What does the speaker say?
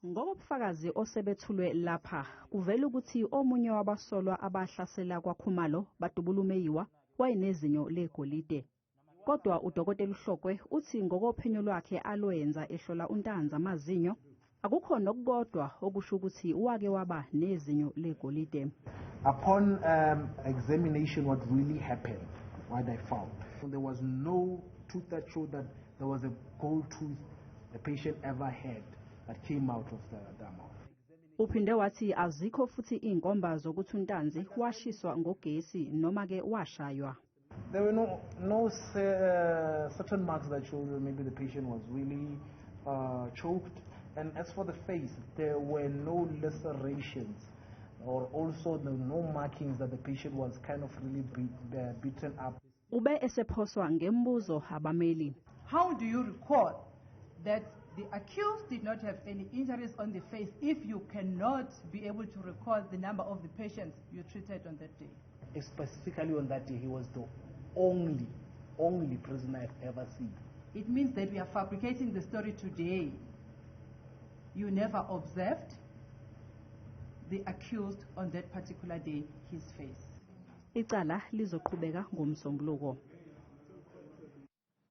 Ngokobufakazi osebethulwe lapha kuvela ukuthi omunye wabasolwa abahlasela kwaKhumalo badubula uMeyiwa wayenezinyo legolide. Kodwa udokotela uHlokwe uthi ngokophenyo lwakhe alwenza ehlola uNtanzi amazinyo akukho nokukodwa okusho ukuthi wake waba nezinyo legolide. Upon examination, what really happened, what I found, there was no tooth that showed that there was a gold tooth the patient ever had that came out of the mouth. Uphinde wathi azikho futhi inkomba zokuthi uNtanzi washiswa ngogesi noma ke washaywa. There were no certain marks that showed that maybe the patient was really choked. And as for the face, there were no lacerations or also no markings that the patient was kind of really beaten up. Ube esephoswa ngembuzo abameli. How do you record that the accused did not have any injuries on the face if you cannot be able to record the number of the patients you treated on that day? Specifically on that day, he was the only prisoner I've ever seen. It means that we are fabricating the story today. You never observed the accused on that particular day, his face. Icala lizoqhubeka ngomsombuluko.